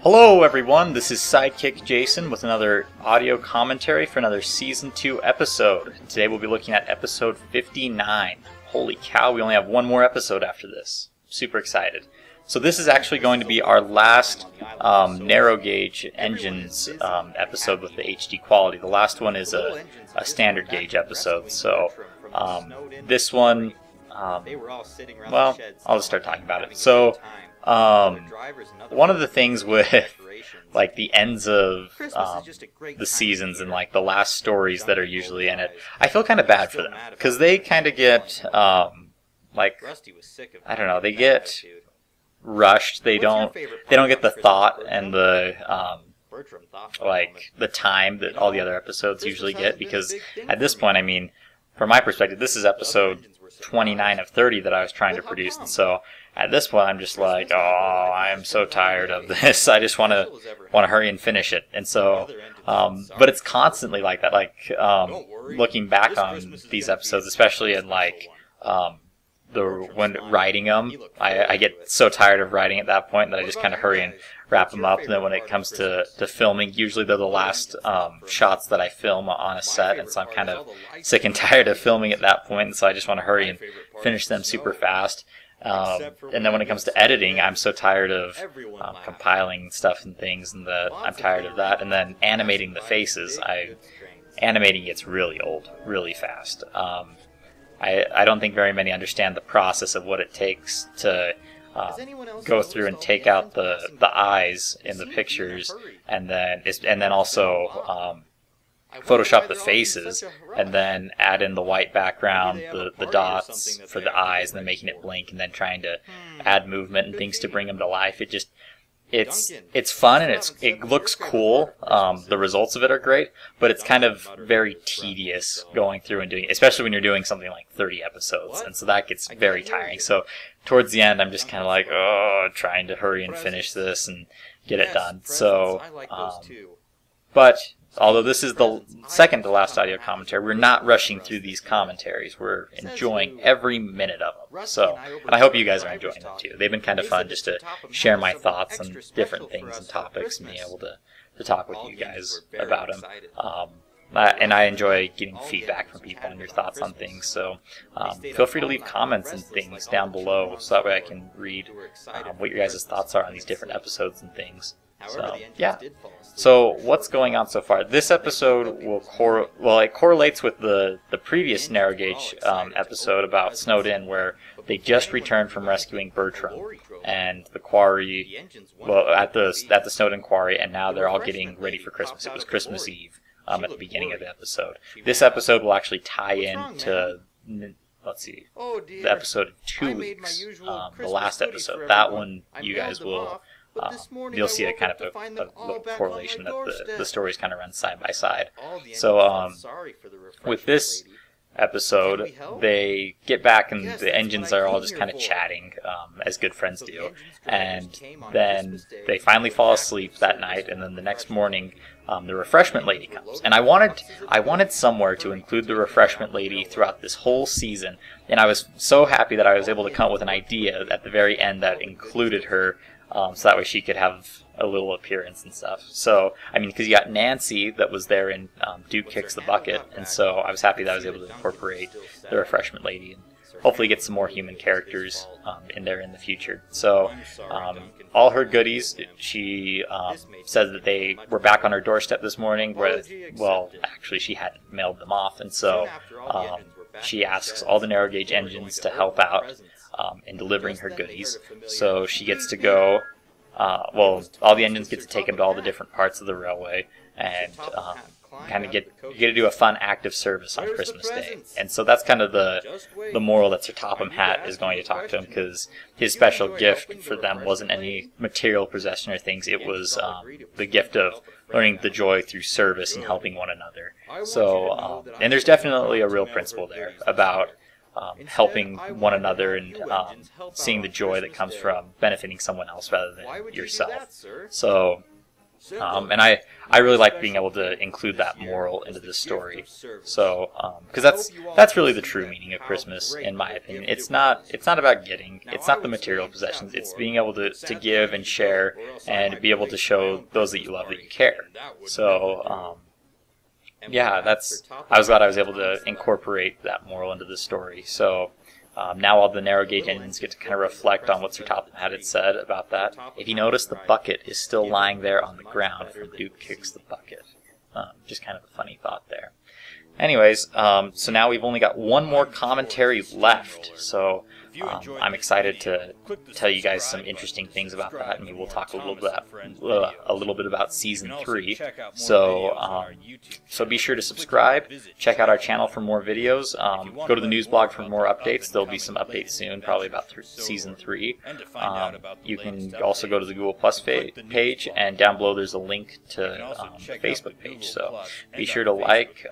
Hello everyone, this is Sidekickjason with another audio commentary for another Season 2 episode. Today we'll be looking at episode 59. Holy cow, we only have one more episode after this. Super excited. So this is actually going to be our last narrow gauge engines episode with the HD quality. The last one is a standard gauge episode, so this one, well, I'll just start talking about it. So one of the things with like the ends of the seasons and like the last stories that are usually in it, I feel kind of bad for them because they kind of get like, I don't know, they get rushed. They don't get the thought and the like the time that all the other episodes usually get, because at this point, I mean, from my perspective, this is episode 29 of 30 that I was trying to produce, and so at this point I'm just like, oh, I am so tired of this. I just want to hurry and finish it. And so but it's constantly like that, like looking back on these episodes, especially in like when writing them, I get so tired of writing at that point that I just kind of hurry and wrap them up. And then when it comes to filming, usually they're the last shots that I film on a set, and so I'm kind of sick and tired of filming at that point, and so I just want to hurry and finish them super fast. And then when it comes to editing, I'm so tired of compiling stuff and things, and that I'm tired of that. And then animating the faces, animating gets really old really fast. I don't think very many understand the process of what it takes to go through and take out the eyes in the pictures, and then also Photoshop the faces, and then add in the white background, the dots for the eyes, and then making it blink, and then trying to add movement and things to bring them to life. It's fun, and it looks cool. The results of it are great, but it's kind of very tedious going through and doing it, especially when you're doing something like 30 episodes, and so that gets very tiring. So towards the end, I'm just kind of like, oh, trying to hurry and finish this and get it done. So, but although this is the second to last audio commentary, we're not rushing through these commentaries. We're enjoying every minute of them. So, and I hope you guys are enjoying them too. They've been kind of fun just to share my thoughts on different things and topics, and be able to talk with you guys about them. And I enjoy getting feedback from people and your thoughts on things. So feel free to leave comments and things down below, so that way I can read what your guys' thoughts are on these different episodes and things. So, yeah. So, what's going on so far? This episode it correlates with the previous narrow gauge episode about Snowed In, where they just returned from rescuing Bertram and the quarry, at the Snowed In quarry, and now they're all getting ready for Christmas. It was Christmas Eve at the beginning of the episode. This episode will actually tie in to, let's see, the episode of 2 weeks, the last episode. That one you guys will... you'll see a kind of a correlation that the stories kind of run side by side. So with this episode, they get back and the engines are all just kind of chatting, as good friends do, and then they finally fall asleep that night, and then the next morning the refreshment lady comes. And I wanted somewhere to include the refreshment lady throughout this whole season, and I was so happy that I was able to come up with an idea at the very end that included her, so that way she could have a little appearance and stuff. So, I mean, because you got Nancy that was there in Duke Kicks the Bucket, and so I was happy that I was able to incorporate the refreshment lady and hopefully get some more human characters in there in the future. So, all her goodies, she said that they were back on her doorstep this morning, where, well, actually she hadn't mailed them off, and so she asks all the narrow gauge engines to help out in delivering her goodies. So she gets to go, all the engines get to take them to all the different parts of the railway, and kind of get to do a fun act of service on Christmas Day. And so that's kind of the moral that Sir Topham Hatt is going to talk to him, because his special gift for them wasn't any material possession or things. It was the gift of learning the joy through service and helping one another. So, and there's definitely a real principle there about helping one another and seeing the joy that comes from benefiting someone else rather than yourself. So And I really like being able to include that moral into the story. So, because that's really the true meaning of Christmas, in my opinion. It's not about getting. It's not the material possessions. It's being able to give and share and be able to show those that you love that you care. So, yeah, I was glad I was able to incorporate that moral into the story. So. Now all the narrow gauge engines get to kind of reflect on what Sir Topham had said about that. If you notice, the bucket is still lying there on the ground from Duke Kicks the Bucket. Just kind of a funny thought there. Anyways, so now we've only got one more commentary left. So I'm excited to tell you guys some interesting things about that, and maybe we'll talk a little bit about season 3. So so be sure to subscribe. Check out our channel for more videos. Go to the news blog for more updates. There'll be some updates soon, probably about season 3. You can also go to the Google Plus page, and down below there's a link to the Facebook page. So be sure to like,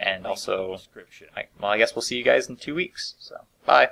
and also, well, I guess we'll see you guys in 2 weeks. So bye.